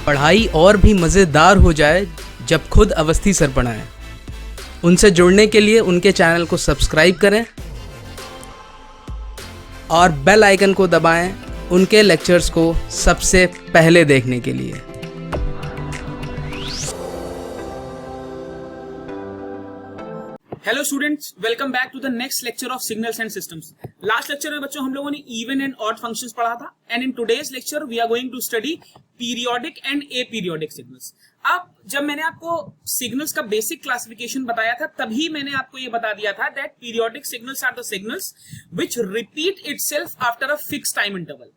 पढ़ाई और भी मज़ेदार हो जाए जब खुद अवस्थी सर पढ़ाएं। उनसे जुड़ने के लिए उनके चैनल को सब्सक्राइब करें और बेल आइकन को दबाएं उनके लेक्चर्स को सबसे पहले देखने के लिए। Hello students, welcome back to the next lecture of signals and systems. Last lecture में बच्चों हम लोगों ने इवन एंड ऑड फंक्शंस पढ़ा था and in today's lecture we are going to study periodic and aperiodic signals. अब जब मैंने आपको सिग्नल्स का बेसिक क्लासिफिकेशन बताया था तभी मैंने आपको ये बता दिया था that periodic signals are the signals which repeat itself after a fix time interval.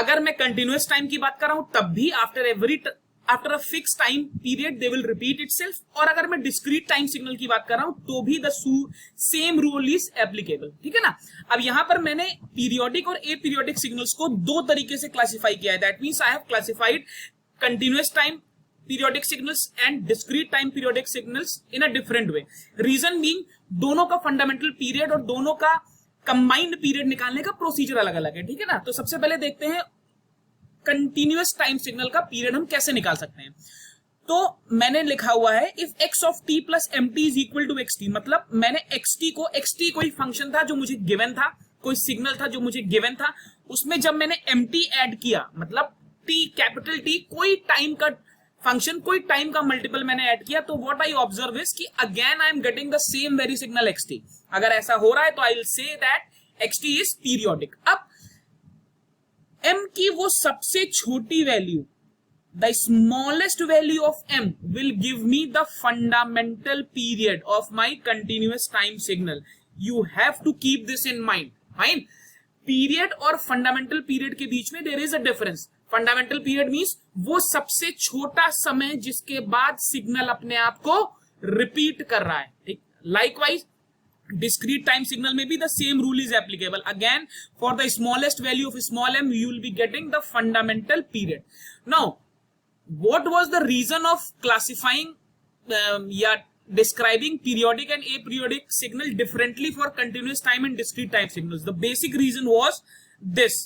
अगर मैं कंटिन्यूअस टाइम की बात कर रहा हूं तब भी after a fix time period they will repeat itself, और अगर मैं डिस्क्रीट टाइम सिग्नल की बात कर रहा हूं तो भी the same rule is applicable. ठीक है ना। अब यहां पर मैंने पीरियोडिक और एपीरियोडिक सिग्नल्स को दो तरीके से क्लासिफाई किया है। That means I have classified continuous time periodic signals and discrete time periodic signals in a different way. Reason being दोनों का फंडामेंटल पीरियड और दोनों का कंबाइंड पीरियड निकालने का प्रोसीजर अलग अलग है। ठीक है ना। तो सबसे पहले देखते हैं कंटिन्यूअस टाइम सिग्नल का पीरियड हम कैसे निकाल सकते हैं। तो मैंने लिखा हुआ है if x of t plus mt is equal to xt, मतलब मैंने xt कोई फंक्शन था जो मुझे गिवन था, कोई सिग्नल था जो मुझे गिवन था, उसमें जब मैंने mt ऐड किया, मतलब t कैपिटल T कोई टाइम का फंक्शन, कोई टाइम का मल्टीपल मैंने ऐड किया, तो व्हाट आई ऑब्जर्व इज कि again I am getting the same very signal xt। अगर ऐसा हो रहा है तो I will say that xt is periodic. अब m की वो सबसे छोटी value, the smallest value of m will give me the fundamental period of my continuous time signal. You have to keep this in mind. Fine. Period और fundamental period के बीच में there is a difference. Fundamental period means वो सबसे छोटा समय जिसके बाद सिग्नल अपने आप को रिपीट कर रहा है। ठीक। लाइकवाइज discrete time signal में भी the same rule is applicable. Again, for the smallest value of small m, you will be getting the fundamental period. Now, what was the reason of classifying describing periodic and aperiodic signal differently for continuous time and discrete time signals? The basic reason was this.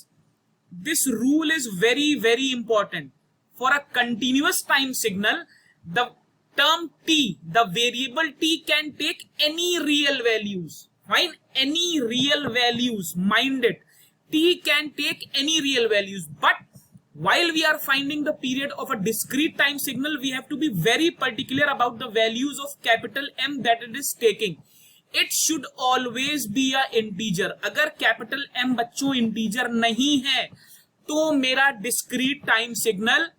This rule is very, very important. For a continuous time signal, the term t, the variable t can take any real values. Fine, any real values, mind it. T can take any real values, but while we are finding the period of a discrete time signal, we have to be very particular about the values of capital M that it is taking. It should always be a integer. अगर capital M बच्चों integer नहीं है तो मेरा discrete time signal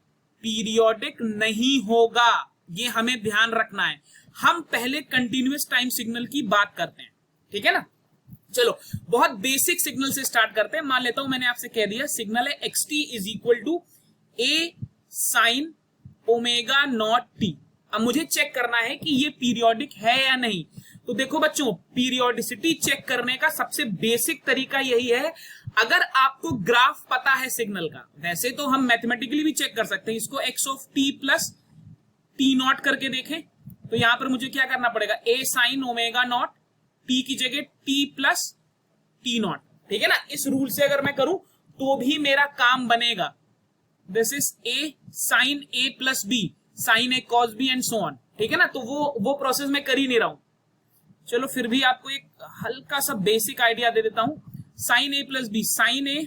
periodic नहीं होगा। ये हमें ध्यान रखना है। हम पहले कंटिन्यूअस टाइम सिग्नल की बात करते हैं। ठीक है ना। चलो बहुत बेसिक सिग्नल से स्टार्ट करते हैं। मान लेता हूं मैंने आपसे कह दिया सिग्नल है xt is equal to a sine omega naught t। अब मुझे चेक करना है कि ये पीरियोडिक है या नहीं। तो देखो बच्चों, पीरियोडिसिटी चेक करने का सबसे बेसिक तरीका यही है। अगर आपको ग्राफ पता है सिग्नल का, वैसे तो हम मैथमेटिकली भी चेक कर सकते हैं इसको, x of t plus t not करके देखें तो यहां पर मुझे क्या करना पड़ेगा, a sine omega naught, t की जगह t प्लस टी नॉट। ठीक है ना। इस रूल से अगर मैं करूं तो भी मेरा काम बनेगा। This is a sine a plus b, sine a cos b and so on. ठीक है ना। तो वो प्रोसेस मैं कर ही नहीं रहा हूं। चलो फिर भी आपको एक हल्का सा बेसिक आइडिया दे देता हूं। Sine a plus b, sine a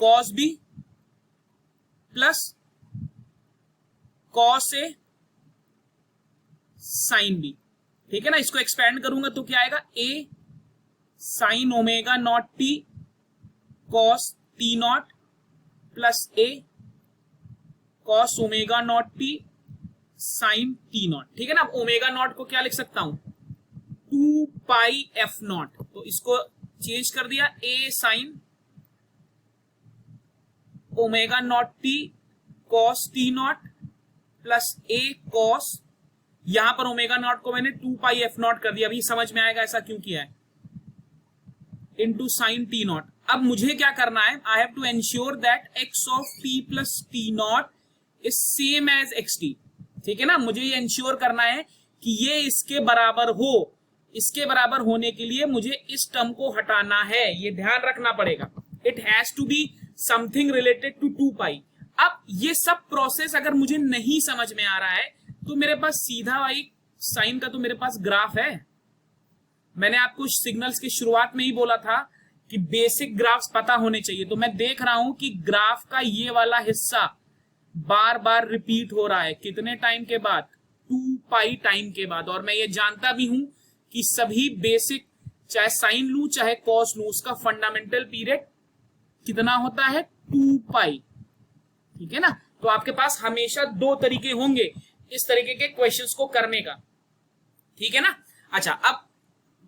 cos b plus cos A sine B. ठीक है ना। इसको एक्सपेंड करूंगा तो क्या आएगा, A sine omega naught T cos T naught plus A cos omega naught T sine T naught. ठीक है ना। अब ओमेगा नॉट को क्या लिख सकता हूं, 2 पाई एफ नॉट। तो इसको चेंज कर दिया, A sine omega naught T cos T naught plus A cos, यहां पर ओमेगा नॉट को मैंने 2 पाई एफ नॉट कर दिया। अभी समझ में आएगा ऐसा क्यों किया है, इनटू साइन टी नॉट। अब मुझे क्या करना है, I have to ensure that x of t plus t naught is same as x t. ठीक है ना। मुझे ये एंश्योर करना है कि ये इसके बराबर हो। इसके बराबर होने के लिए मुझे इस टर्म को हटाना है, ये ध्यान रखना पड़ेगा। It has to be something related to 2 pi. अब ये सब प्रोसेस अगर मुझे नहीं समझ में आ रहा है तो मेरे पास सीधा भाई साइन का तो मेरे पास ग्राफ है। मैंने आपको सिग्नल्स की शुरुआत में ही बोला था कि बेसिक ग्राफ्स पता होने चाहिए। तो मैं देख रहा हूं कि ग्राफ का ये वाला हिस्सा बार बार रिपीट हो रहा है। कितने टाइम के बाद? 2 पाई टाइम के बाद। और मैं ये जानता भी हूं कि सभी बेसिक, चाहे साइन लू चाहे कॉस लू, उसका फंडामेंटल पीरियड कितना होता है? 2 पाई। ठीक है ना? तो आपके पास हमेशा 2 तरीके होंगे इस तरीके के क्वेश्चंस को करने का। ठीक है ना? अच्छा, अब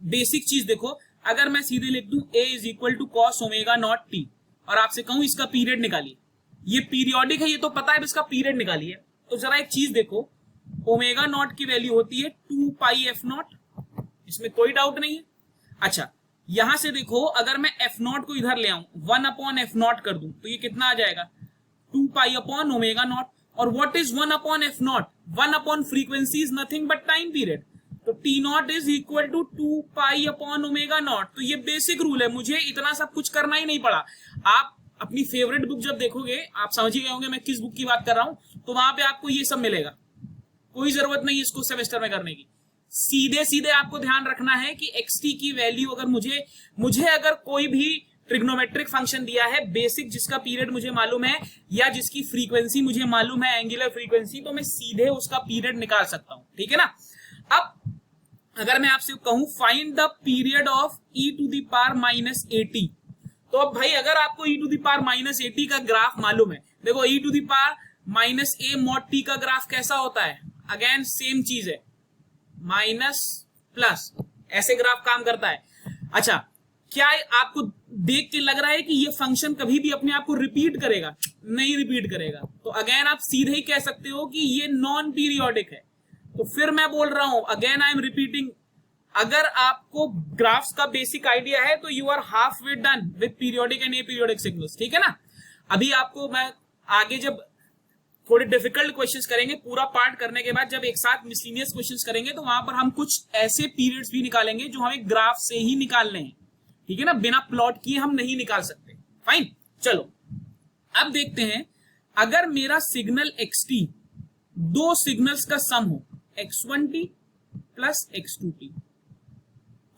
बेसिक चीज देखो, अगर मैं सीधे लिख दूं a is equal to cos omega naught t और आपसे कहूं इसका पीरियड निकालिए, ये पीरियोडिक है, ये तो पता है, इसका पीरियड निकालिए। तो जरा एक चीज देखो, ओमेगा नॉट की वैल्यू होती है 2 पाई एफ नॉट, इसमें कोई डाउट नहीं है। अच्छा, यहां से देखो, अगर मैं एफ नॉट को इधर ले आऊं, 1 अपॉन एफ नॉट कर दूं तो ये कितना आ जाएगा? 2 पाई अपॉन ओमेगा नॉट। और what is 1 upon F naught? 1 upon frequency is nothing but time period. तो T naught is equal to 2 pi upon omega naught. तो ये बेसिक रूल है, मुझे इतना सब कुछ करना ही नहीं पड़ा। आप अपनी फेवरेट बुक जब देखोगे, आप समझ ही गए होंगे मैं किस बुक की बात कर रहा हूं, तो वहां पे आपको ये सब मिलेगा। कोई जरूरत नहीं इसको सेमेस्टर में करने की। सीधे सीधे आपको ध्यान रखना है कि एक्सटी की वैल्यू अगर मुझे अगर कोई भी ट्रिग्नोमेट्रिक फंक्शन दिया है बेसिक, जिसका पीरियड मुझे मालूम है या जिसकी फ्रीक्वेंसी मुझे मालूम है, एंगुलर फ्रीक्वेंसी, तो मैं सीधे उसका पीरियड निकाल सकता हूं। ठीक है ना? अब अगर मैं आपसे कहूं find the period of e to the power minus 80, तो अब भाई अगर आपको e to the power minus 80 का ग्राफ मालूम है, देखो e to the power minus a mod t का ग्राफ कैसा होता है? अगेन सेम चीज है, माइनस प्लस, ऐसे ग्राफ काम करता है। अच्छा, क्या आपको देख के लग रहा है कि ये फंक्शन कभी भी अपने आप को रिपीट करेगा? नहीं रिपीट करेगा। तो अगेन आप सीधे ही कह सकते हो कि ये नॉन पीरियोडिक है। तो फिर मैं बोल रहा हूं, अगेन आई एम रिपीटिंग, अगर आपको ग्राफ्स का बेसिक आइडिया है तो you are half way done with periodic and aperiodic signals. ठीक है ना? अभी आपको मैं आगे जब थोड़े डिफिकल्ट क्वेश्चंस करेंगे, पूरा पार्ट करने के बाद जब एक साथ मिसलिनियस क्वेश्चंस करेंगे, तो वहां पर हम कुछ ऐसे पीरियड्स भी निकालेंगे जो हमें ग्राफ से ही निकालने हैं। ठीक है ना? बिना प्लॉट किए हम नहीं निकाल सकते। फाइन, चलो अब देखते हैं, अगर मेरा सिग्नल xt 2 सिग्नल्स का सम हो, x1t प्लस x2t,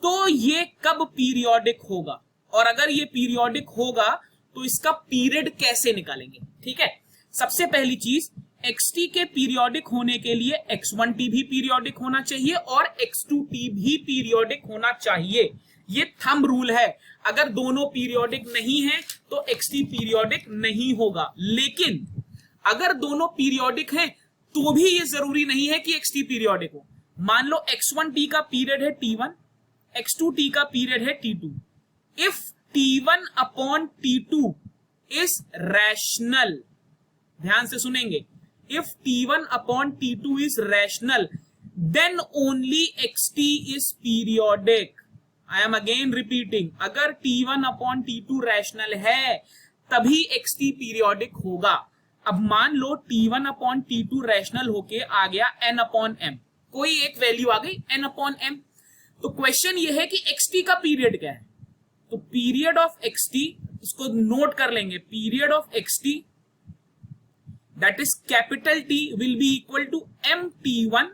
तो ये कब पीरियोडिक होगा? और अगर ये पीरियोडिक होगा तो इसका पीरियड कैसे निकालेंगे? ठीक है, सबसे पहली चीज, xt के पीरियोडिक होने के लिए x1t भी पीरियोडिक होना चाहिए और x2t भी पीरियोडिक होना चाहिए। ये थंब रूल है। अगर दोनों पीरियोडिक नहीं है तो xt पीरियोडिक नहीं होगा। लेकिन अगर दोनों पीरियोडिक हैं तो भी ये जरूरी नहीं है कि xt पीरियोडिक हो। मान लो x1t का पीरियड है t1, x2t का पीरियड है t2। If t1 upon t2 is rational, ध्यान से सुनेंगे, if t1 upon t2 is rational then only xt is periodic. I am again repeating, अगर t1 अपॉन t2 रैशनल है तभी xt पीरियोडिक होगा। अब मान लो t1 अपॉन t2 रैशनल होके आ गया n अपॉन m, कोई एक वैल्यू आ गई n अपॉन m, तो क्वेश्चन ये है कि xt का पीरियड क्या है? तो पीरियड ऑफ xt, इसको नोट कर लेंगे, period of xt that is capital T will be equal to mt1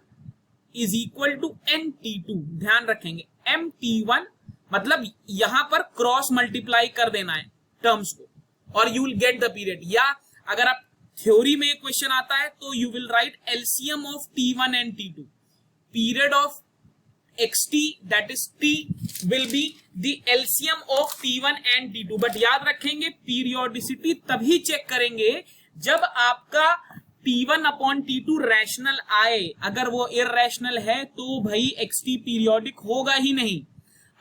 is equal to nt2। ध्यान रखेंगे, mt1 मतलब यहां पर क्रॉस मल्टीप्लाई कर देना है टर्म्स को और you will get the period. या अगर आप थ्योरी में क्वेश्चन आता है तो you will write LCM of t1 and t2, period of xt that is t will be the LCM of t1 and t2। But याद रखेंगे पीरियोडिसिटी तभी चेक करेंगे जब आपका t1 अपॉन t2 रैशनल आए। अगर वो इररेशनल है तो भाई xt पीरियोडिक होगा ही नहीं।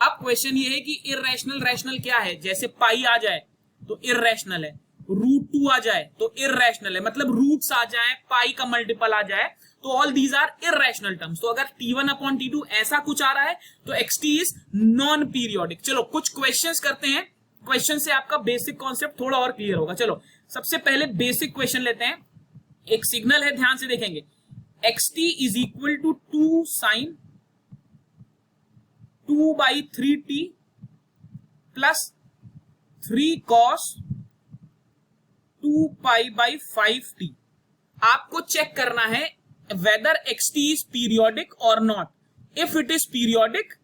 अब क्वेश्चन ये है कि इररेशनल रैशनल क्या है? जैसे पाई आ जाए तो इररेशनल है, रूट 2 आ जाए तो इररेशनल है, मतलब रूट्स आ जाए, पाई का मल्टीपल आ जाए, तो all these are irrational terms. तो अगर t1 अपॉन t2 ऐसा कुछ आ रहा है तो xt इज नॉन पीरियोडिक। चलो कुछ क्वेश्चंस करते हैं, क्वेश्चन से आपका बेसिक कॉन्सेप्ट थोड़ा और क्लियर होगा। चलो सबसे पहले बेसिक क्वेश्चन लेते हैं। एक सिग्नल है, ध्यान से देखेंगे, xt is equal to 2 sine 2/3t plus 3 cos 2 pi by 5t। आपको चेक करना है whether xt is periodic or not. If it is periodic,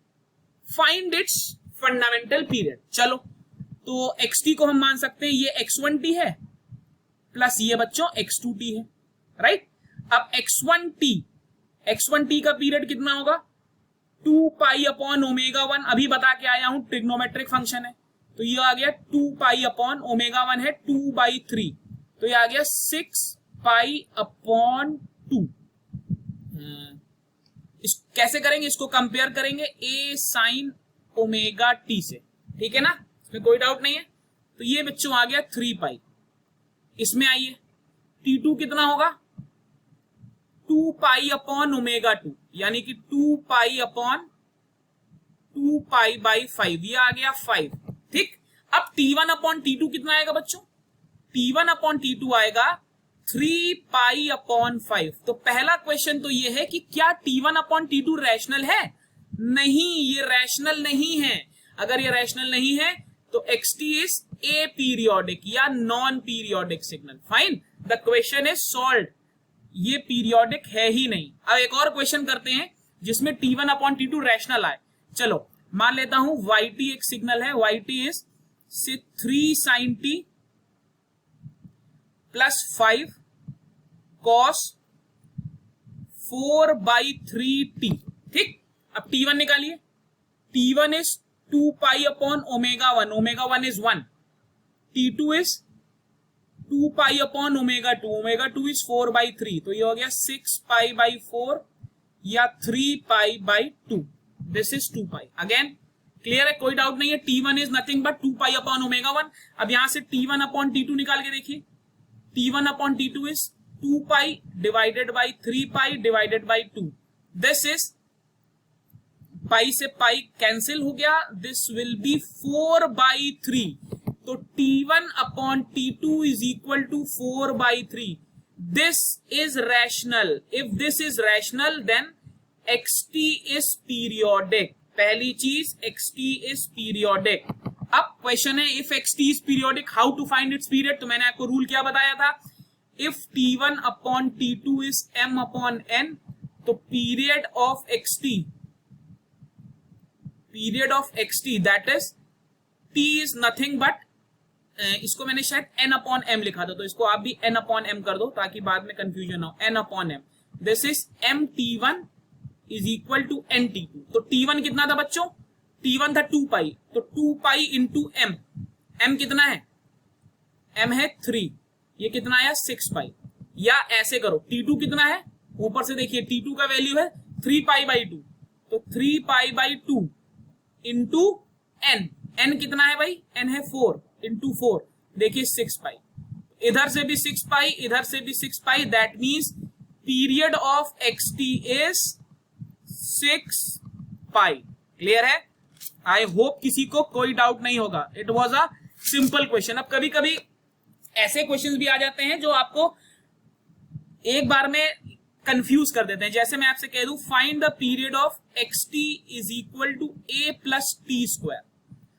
find its fundamental period. चलो, तो xt को हम मान सकते हैं ये x1t है प्लस ये बच्चों x2t है, राइट। अब x1t का पीरियड कितना होगा? 2 पाई अपॉन ओमेगा 1। अभी बता के आया हूं ट्रिग्नोमेट्रिक फंक्शन है, तो ये आ गया 2 पाई अपॉन ओमेगा 1 है 2/3, तो ये आ गया 6 पाई अपॉन 2। इस कैसे करेंगे? इसको कंपेयर करेंगे a साइन ओमेगा t से, ठीक है ना, इसमें कोई डाउट नहीं है। तो ये बच्चों आ गया 3 पाई। इसमें आइए t2 कितना होगा? 2 पाई अपॉन ओमेगा 2, यानी कि 2 पाई अपॉन 2 पाई बाई 5, ये आ गया 5, ठीक। अब t1 अपॉन t2 कितना आएगा बच्चों? t1 अपॉन t2 आएगा 3 पाई अपॉन 5। तो पहला क्वेश्चन तो ये है कि क्या t1 अपॉन t2 रैशनल है? नहीं, ये रैशनल नहीं है। अगर ये रैशनल नहीं है तो xt इज ए पीरियोडिक या non periodic signal. Fine, the question is solved. ये पीरियोडिक है ही नहीं। अब एक और क्वेश्चन करते हैं जिसमें t1 अपॉन t2 रैशनल आए। चलो, मान लेता हूं yt एक सिग्नल है, yt is 3 sin t plus 5 cos 4/3t, ठीक। अब t1 निकालिए। t1 is 2 pi upon omega 1, omega 1 is 1। t2 is 2 pi upon omega 2, omega 2 is 4/3, तो ये हो गया 6 पाई बाई 4 या 3 pi by 2। This is 2 pi. Again clear है, कोई डाउट नहीं है। t1 is nothing but 2 pi upon omega 1। अब यहां से t1 अपॉन t2 निकाल के देखिए। t1 upon t2 is 2 pi divided by 3 pi divided by 2। This is pi से पाई कैंसिल हो गया, दिस विल बी 4/3। तो t1 upon t2 is equal to 4/3। This is rational. If this is rational then xt is periodic. पहली चीज, xt is periodic. अब question है if xt is periodic how to find its period. तो मैंने आपको rule क्या बताया था? If t1 upon t2 is m upon n, तो period of xt that is t is nothing but, इसको मैंने शायद n अपॉन m लिखा था, तो इसको आप भी n अपॉन m कर दो ताकि बाद में कंफ्यूजन ना हो। n upon m, this is mt1 is equal to nt2। तो t1 कितना था बच्चों? t1 था 2 पाई, तो 2 पाई इंटू m। m कितना है? m है 3, ये कितना आया? 6 पाई। या ऐसे करो, t2 कितना है? ऊपर से देखिए t2 का वैल्यू है 3 पाई बाई 2, तो 3 pi by 2 into n। n कितना है भाई? n है 4, इंटू 4 देखिए 6 पाई। इधर से भी 6 पाई, इधर से भी 6 pi, that means period of xt is 6 pi. Clear है? आई होप किसी को कोई डाउट नहीं होगा। It was a simple question. अब कभी कभी ऐसे क्वेश्चंस भी आ जाते हैं जो आपको एक बार में कंफ्यूज कर देते हैं। जैसे मैं आपसे कह दूं find the period of xt is equal to a plus t square.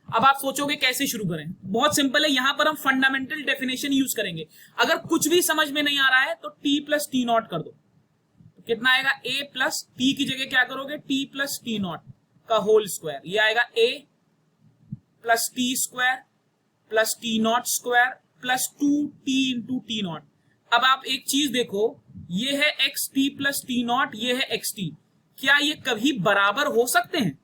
अब आप सोचोगे कैसे शुरू करें? बहुत सिंपल है, यहां पर हम फंडामेंटल डेफिनेशन यूज करेंगे। अगर कुछ भी समझ में नहीं आ रहा है तो t प्लस टी नॉट कर दो, तो कितना आएगा? a प्लस टी की जगह क्या करोगे? t प्लस टी नॉट का होल स्क्वायर, ये आएगा a plus t square plus t not square plus 2t into T not. अब आप एक चीज देखो, ये है x T plus t not, ये है एक्स टी। क्या ये कभी बराबर हो सकते हैं?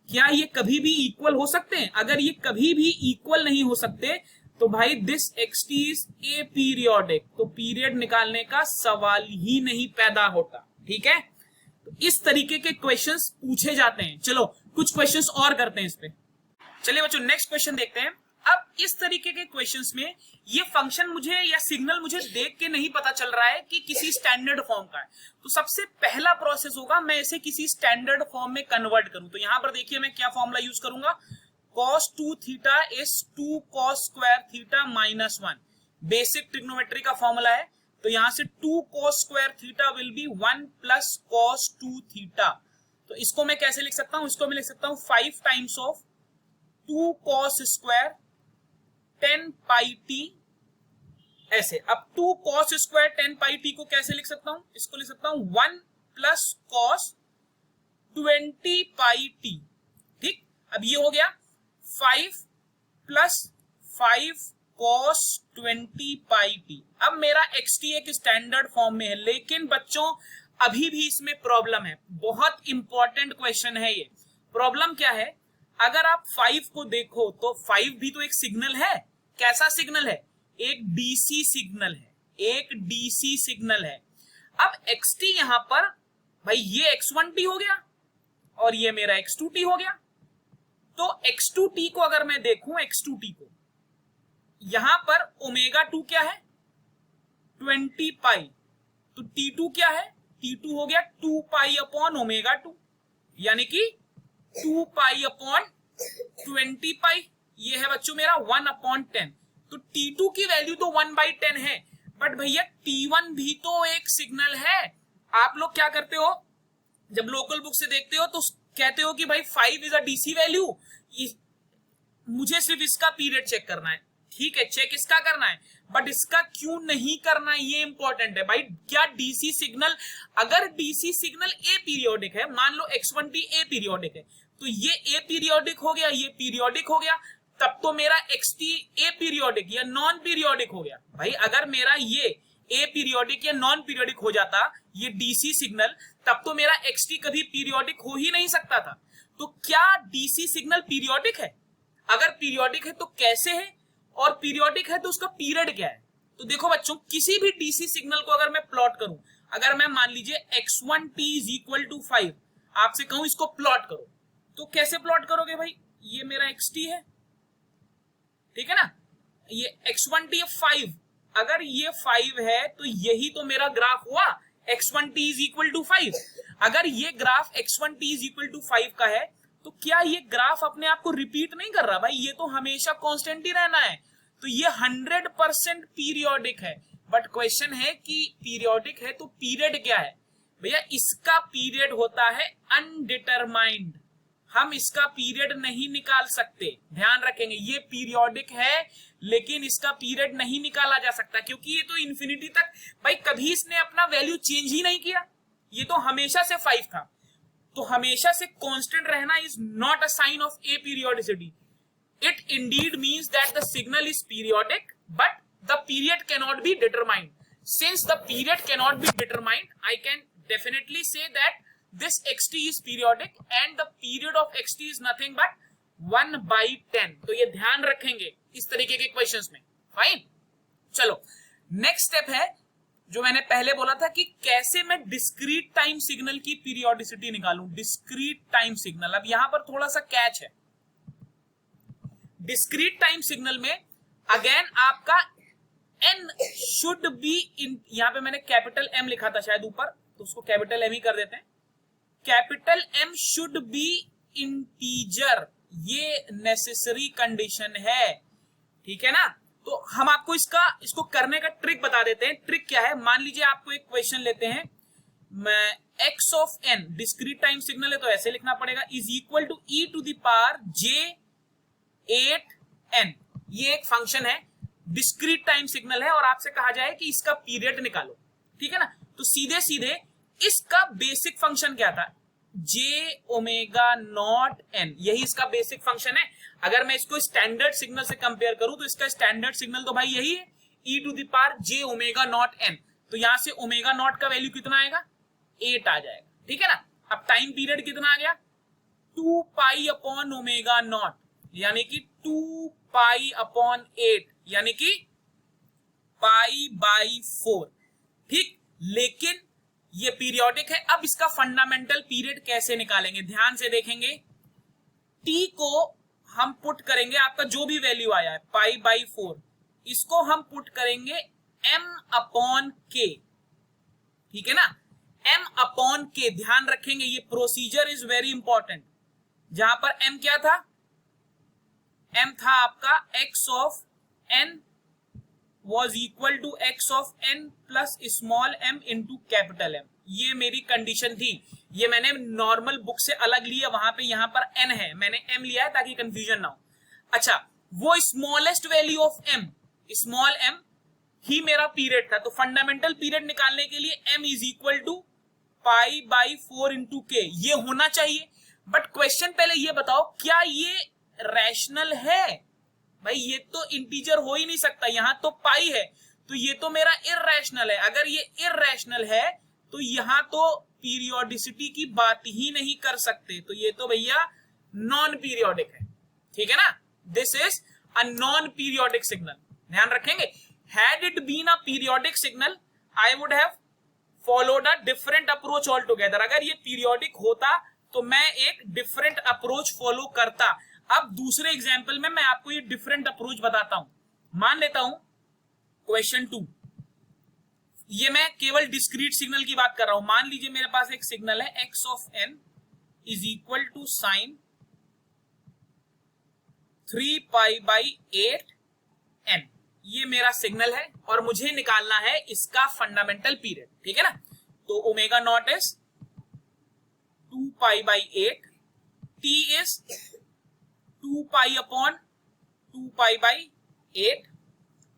क्या ये कभी भी इक्वल हो सकते हैं? अगर ये कभी भी इक्वल नहीं हो सकते तो भाई this x T is a periodic, तो पीरियड निकालने का सवाल ही नहीं पैदा होता। ठीक है, तो इस तरीके के क्वेश्चंस पूछे जाते हैं। चलो कुछ क्वेश्चंस और करते हैं इस पे। चलिए बच्चों नेक्स्ट क्वेश्चन देखते हैं। अब इस तरीके के क्वेश्चंस में ये फंक्शन मुझे या सिग्नल मुझे देख के नहीं पता चल रहा है कि किसी स्टैंडर्ड फॉर्म का है, तो सबसे पहला प्रोसेस होगा मैं इसे किसी स्टैंडर्ड फॉर्म में कन्वर्ट करूं। तो यहां पर देखिए मैं क्या फॉर्मूला यूज करूंगा, cos 2 theta is 2 cos square theta minus 1। Basic trigonometry का फॉर्मूला है, तो यहां से 2 cos square theta will be 1 plus cos 2 theta. तो इसको मैं कैसे लिख सकता हूं? इसको मैं लिख सकता हूं 5 times of 2 cos square 10 pi T ऐसे। अब 2 cos स्क्वायर 10 पाई टी को कैसे लिख सकता हूं, इसको लिख सकता हूं 1 प्लस cos 20 पाई टी। ठीक, अब ये हो गया 5 प्लस 5 cos 20 पाई टी। अब मेरा xt एक स्टैंडर्ड फॉर्म में है, लेकिन बच्चों अभी भी इसमें प्रॉब्लम है। बहुत इंपॉर्टेंट क्वेश्चन है ये। प्रॉब्लम क्या है, अगर आप 5 को देखो तो 5 भी तो एक सिग्नल है। कैसा सिग्नल है, एक डीसी सिग्नल है, एक डीसी सिग्नल है। अब xt यहां पर भाई ये x1t हो गया और ये मेरा x2t हो गया। तो x2t को अगर मैं देखूं, x2t को यहां पर ओमेगा 2 क्या है 20 पाई, तो t2 क्या है, t2 हो गया 2 पाई अपॉन ओमेगा 2, यानी कि 2 पाई अपॉन 20 पाई। ये है बच्चों मेरा 1 अपॉन 10। तो t2 की वैल्यू तो 1/10 है, बट भैया t1 भी तो एक सिग्नल है। आप लोग क्या करते हो, जब लोकल बुक से देखते हो तो कहते हो कि भाई 5 इज अ डीसी वैल्यू, मुझे सिर्फ इसका पीरियड चेक करना है। ठीक है, चेक इसका करना है, बट इसका क्यों नहीं करना है, ये इंपॉर्टेंट है भाई। क्या डीसी सिग्नल, अगर डीसी सिग्नल ए पीरियोडिक है, मान लो x1t ए पीरियोडिक है, तो ये ए पीरियोडिक हो गया, ये पीरियोडिक हो गया, तब तो मेरा xt ए पीरियोडिक या नॉन पीरियोडिक हो गया। भाई अगर मेरा ये ए पीरियोडिक या नॉन पीरियोडिक हो जाता ये डीसी सिग्नल, तब तो मेरा xt कभी पीरियोडिक हो ही नहीं सकता था। तो क्या डीसी सिग्नल पीरियोडिक है, अगर पीरियोडिक है तो कैसे है, और पीरियोडिक है तो उसका पीरियड क्या है। तो देखो बच्चों, किसी भी डीसी सिग्नल को अगर मैं प्लॉट करूं, अगर मैं मान लीजिए x1t इज इक्वल टू 5 आपसे कहूं इसको प्लॉट करो, तो कैसे प्लॉट करोगे भाई, ये मेरा xt है, ठीक है ना, ये x1t 5, अगर ये 5 है तो यही तो मेरा ग्राफ हुआ x1t इज इक्वल टू 5। अगर ये graph x1t is equal to 5 का है, तो क्या ये ग्राफ अपने आप को रिपीट नहीं कर रहा भाई, ये तो हमेशा कांस्टेंट ही रहना है। तो ये 100% पीरियोडिक है। बट क्वेश्चन है कि पीरियोडिक है तो पीरियड क्या है भैया, इसका पीरियड होता है अनडिटरमाइंड, हम इसका पीरियड नहीं निकाल सकते। ध्यान रखेंगे, ये पीरियोडिक है लेकिन इसका पीरियड नहीं निकाला जा सकता, क्योंकि ये तो इंफिनिटी तक भाई कभी इसने अपना वैल्यू चेंज ही नहीं किया, ये तो हमेशा से 5 था। तो हमेशा से कांस्टेंट रहना is not a sign of a periodicity. It indeed means that the signal is periodic but the period cannot be determined. Since the period cannot be determined, I can definitely say that this xt is periodic and the period of xt is nothing but 1/10। तो ये ध्यान रखेंगे इस तरीके के questions में। Fine, चलो next step है जो मैंने पहले बोला था कि कैसे मैं डिस्क्रीट टाइम सिग्नल की पीरियोडिसिटी निकालूं। डिस्क्रीट टाइम सिग्नल, अब यहां पर थोड़ा सा कैच है। डिस्क्रीट टाइम सिग्नल में अगेन आपका n शुड बी इन, यहां पे मैंने कैपिटल M लिखा था शायद ऊपर, तो उसको कैपिटल M ही कर देते हैं। Capital M should be integer, ये नेसेसरी कंडीशन है, ठीक है ना। तो हम आपको इसको करने का ट्रिक बता देते हैं। ट्रिक क्या है, मान लीजिए आपको एक क्वेश्चन लेते हैं, x of n discrete time signal है तो ऐसे लिखना पड़ेगा, is equal to e to the power j8n। ये एक फंक्शन है, डिस्क्रीट टाइम सिग्नल है, और आपसे कहा जाए कि इसका पीरियड निकालो, ठीक है ना। तो सीधे सीधे इसका बेसिक फंक्शन क्या था, j ओमेगा नॉट n, यही इसका बेसिक फंक्शन है। अगर मैं इसको स्टैंडर्ड सिग्नल से कंपेयर करूं तो इसका स्टैंडर्ड सिग्नल तो भाई यही है, e to the power j omega naught n। तो यहां से ओमेगा नॉट का वैल्यू कितना आएगा, 8 आ जाएगा, ठीक है ना। अब टाइम पीरियड कितना आ गया, 2 पाई अपॉन ओमेगा नॉट, यानी कि 2 पाई अपॉन 8, यानी कि π/4, ठीक। लेकिन ये पीरियोडिक है। अब इसका फंडामेंटल पीरियड कैसे निकालेंगे, ध्यान से देखेंगे। t को हम पुट करेंगे, आपका जो भी वैल्यू आया है π/4, इसको हम पुट करेंगे m/k, ठीक है ना, m/k। ध्यान रखेंगे ये प्रोसीजर इज वेरी इंपॉर्टेंट। जहां पर m क्या था, m था आपका x of n was equal to x of n plus small m into capital M। ये मेरी कंडीशन थी, ये मैंने नॉर्मल बुक से अलग लिया, वहां पे यहां पर n है, मैंने m लिया है ताकि कंफ्यूजन ना हो। अच्छा, वो smallest value of m, small m ही मेरा पीरियड था। तो फंडामेंटल पीरियड निकालने के लिए m is equal to pi by 4 into k, ये होना चाहिए। बट क्वेश्चन पहले ये बताओ, क्या ये रैशनल है? भाई ये तो इंटीजर हो ही नहीं सकता, यहां तो पाई है, तो ये तो मेरा इररेशनल है। अगर ये इररेशनल है तो यहां तो पीरियोडिसिटी की बात ही नहीं कर सकते, तो ये तो भैया नॉन पीरियोडिक है, ठीक है ना। This is a non periodic signal, ध्यान रखेंगे। Had it been a periodic signal I would have followed a different approach all together. अगर ये पीरियोडिक होता तो मैं एक डिफरेंट अप्रोच फॉलो करता। अब दूसरे एग्जाम्पल में मैं आपको ये डिफरेंट अप्रोच बताता हूं। मान लेता हूं क्वेश्चन 2, ये मैं केवल डिस्क्रीट सिग्नल की बात कर रहा हूं। मान लीजिए मेरे पास एक सिग्नल है x of n is equal to sine 3 pi by 8 n, ये मेरा सिग्नल है और मुझे निकालना है इसका फंडामेंटल पीरियड, ठीक है ना। तो omega naught is 2 pi by 8, t is 2 pi upon 2 pi by 8,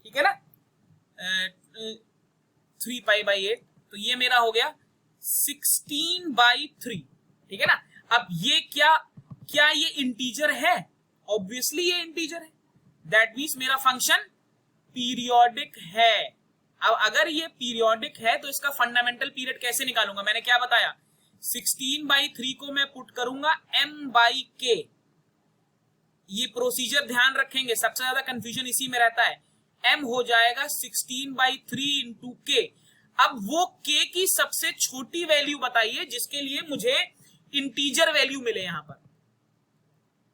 ठीक है ना, 3 पाई बाई 8, तो ये मेरा हो गया 16 बाई 3, ठीक है ना। अब ये क्या ये इंटीजर है? ऑब्वियसली ये इंटीजर है, दैट मीन्स मेरा फंक्शन पीरियोडिक है। अब अगर ये पीरियोडिक है तो इसका फंडामेंटल पीरियड कैसे निकालूंगा? मैंने क्या बताया, 16 बाई 3 को मैं पुट करूंगा m बाई k। ये प्रोसीजर ध्यान रखेंगे, सबसे ज्यादा कंफ्यूजन इसी में रहता है। m हो जाएगा 16 बाई 3 इंटू k। अब वो k की सबसे छोटी वैल्यू बताइए जिसके लिए मुझे इंटीजर वैल्यू मिले। यहां पर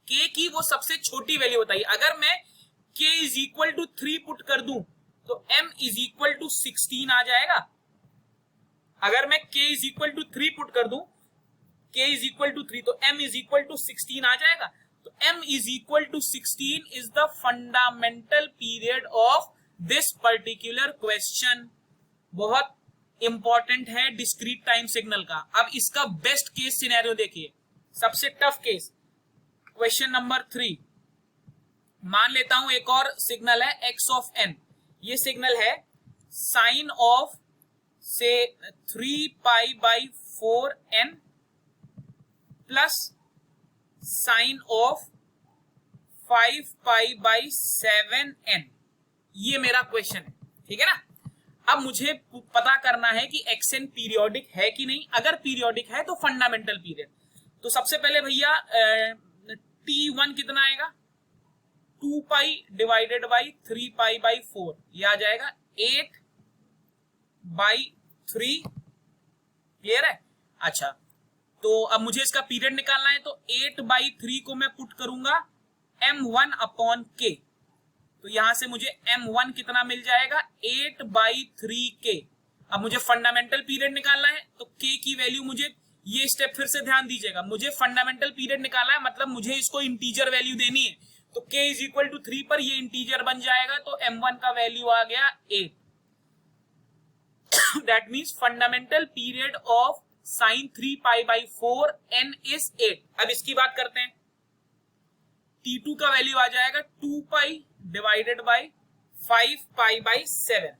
k की वो सबसे छोटी वैल्यू बताइए। अगर मैं k is equal to 3 put कर दूं तो m इज इक्वल टू 16 आ जाएगा। अगर मैं k is equal to 3 put कर दूं, k इज इक्वल टू 3, तो m इज इक्वल टू 16 आ जाएगा। तो m is equal to 16 is the fundamental period of this particular question. बहुत इंपॉर्टेंट है डिस्क्रीट टाइम सिग्नल का। अब इसका बेस्ट केस सिनेरियो देखिए, सबसे टफ केस, क्वेश्चन नंबर 3। मान लेता हूं एक और सिग्नल है x ऑफ n, ये सिग्नल है साइन ऑफ से 3 pi by 4 n plus sign of 5 pi by 7 n, ये मेरा क्वेश्चन है, ठीक है ना। अब मुझे पता करना है कि xn पीरियोडिक है कि नहीं। अगर पीरियोडिक है तो फंडामेंटल पीरियड। तो सबसे पहले भैया t1 कितना आएगा, 2 पाई डिवाइडेड बाई 3 पाई बाई 4, ये आ जाएगा 8 बाई 3, क्लियर है। अच्छा, तो अब मुझे इसका पीरियड निकालना है, तो 8 बाई 3 को मैं पुट करूंगा m1 अपॉन k। तो यहां से मुझे m1 कितना मिल जाएगा, 8 बाई 3k। अब मुझे फंडामेंटल पीरियड निकालना है, तो k की वैल्यू मुझे, ये स्टेप फिर से ध्यान दीजिएगा, मुझे फंडामेंटल पीरियड निकालना है, मतलब मुझे इसको इंटीजर वैल्यू देनी है। तो k इज इक्वल टू 3 पर ये इंटीजर बन जाएगा, तो m1 का वैल्यू आ गया 8। That means fundamental period of sine 3 pi by 4 n is 8। अब इसकी बात करते हैं, t2 का वैल्यू आ जाएगा 2 पाई डिवाइडेड बाई 5 पाई बाई 7,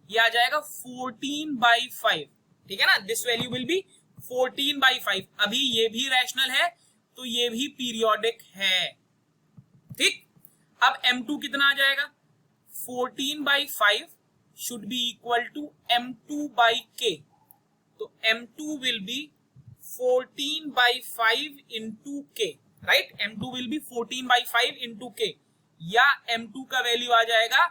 ये आ जाएगा 14 बाई 5, ठीक है ना। This value will be 14 by 5। अभी ये भी रैशनल है तो ये भी पीरियोडिक है, ठीक। अब m2 कितना आ जाएगा, 14 by 5 should be equal to m2 by k। तो m2 will be 14 by 5 into k, right. m2 will be 14 by 5 into k, या m2 का वैल्यू आ जाएगा,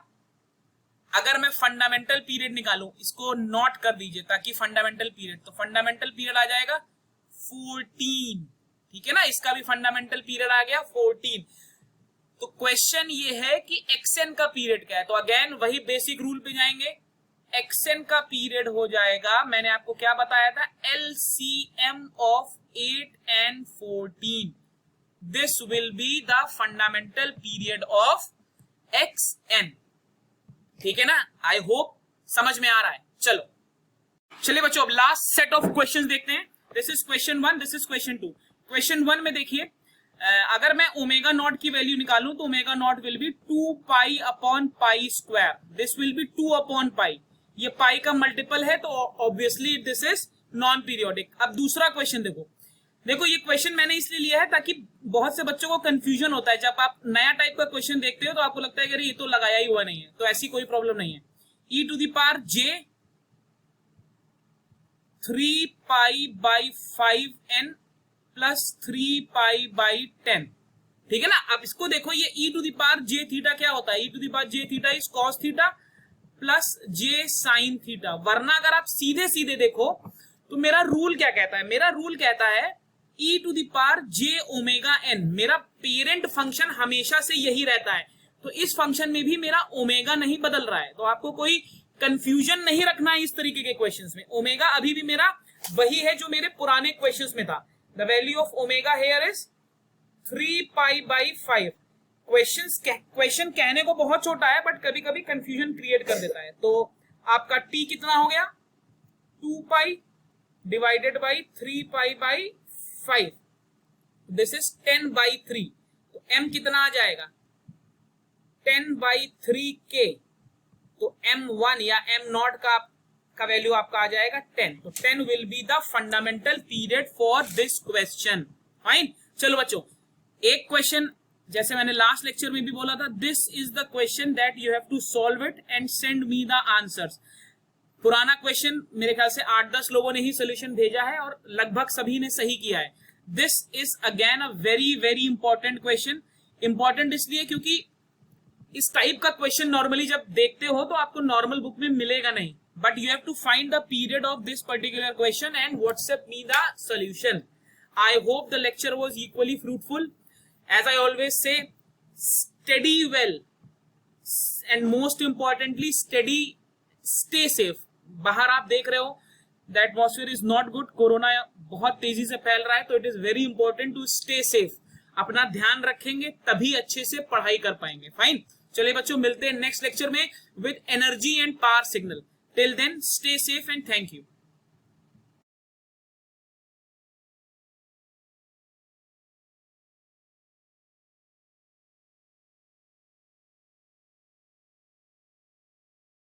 अगर मैं फंडामेंटल पीरियड निकालूं, इसको नोट कर दीजिए ताकि फंडामेंटल पीरियड, तो फंडामेंटल पीरियड आ जाएगा 14, ठीक है ना। इसका भी फंडामेंटल पीरियड आ गया 14। तो क्वेश्चन ये है कि xn का पीरियड क्या है। तो अगेन वही बेसिक रूल पे जाएंगे, xn का पीरियड हो जाएगा, मैंने आपको क्या बताया था, LCM of 8 and 14। This will be the fundamental period of xn, ठीक है ना। आई होप समझ में आ रहा है। चलो चलिए बच्चों, अब लास्ट सेट ऑफ क्वेश्चंस देखते हैं। This is question 1, this is question 2। Question 1 में देखिए, अगर मैं ओमेगा नॉट की वैल्यू निकालूं तो omega naught will be 2 pi upon pi square, this will be 2 upon pi, ये पाई का मल्टीपल है तो obviously this is non periodic. अब दूसरा क्वेश्चन देखो ये क्वेश्चन मैंने इसलिए लिया है ताकि बहुत से बच्चों को कंफ्यूजन होता है, जब आप नया टाइप का क्वेश्चन देखते हो तो आपको लगता है कि अरे ये तो लगाया ही हुआ नहीं है, तो ऐसी कोई प्रॉब्लम नहीं है। e to the power j 3 pi by 5n plus 3 pi by 10, ठीक है ना। अब इसको देखो, ये e to the power j theta क्या होता है, e to the power j theta is cos theta plus j sine theta. वरना अगर आप सीधे सीधे देखो तो मेरा रूल क्या कहता है, मेरा रूल कहता है e to the power j omega n, मेरा पेरेंट फंक्शन हमेशा से यही रहता है, तो इस फंक्शन में भी मेरा ओमेगा नहीं बदल रहा है, तो आपको कोई कंफ्यूजन नहीं रखना है इस तरीके के क्वेश्चंस में। ओमेगा अभी भी मेरा वही है जो मेरे पुराने क्वेश्चंस में था। The value of omega here is 3 pi by 5। Question कहने को बहुत छोटा है बट कभी कभी कंफ्यूजन क्रिएट कर देता है। तो आपका t कितना हो गया, 2 पाई divided by 3 pi by 5, this is 10 by 3, तो m कितना आ जाएगा 10 बाई 3k, तो m1 या m0 का वैल्यू आपका आ जाएगा 10, तो 10 will be the fundamental period for this question. Fine, चलो बच्चों एक क्वेश्चन जैसे मैंने लास्ट लेक्चर में भी बोला था, this is the question that you have to solve it and send me the answers. पुराना क्वेश्चन मेरे ख्याल से 8-10 लोगों ने ही सोल्यूशन भेजा है और लगभग सभी ने सही किया है। This is again a very very important question. Important इसलिए क्योंकि इस टाइप का क्वेश्चन नॉर्मली जब देखते हो तो आपको नॉर्मल बुक में मिलेगा नहीं, but you have to find the period of this particular question and WhatsApp me the solution. I hope the lecture was equally fruitful. As I always say, study well and most importantly stay safe. बाहर आप देख रहे हो the atmosphere is not good, corona बहुत तेजी से फैल रहा है, तो it is very important to stay safe. अपना ध्यान रखेंगे तभी अच्छे से पढ़ाई कर पाएंगे। फाइन, चलिए बच्चों मिलते हैं नेक्स्ट लेक्चर में with energy and power signal. Till then stay safe and thank you.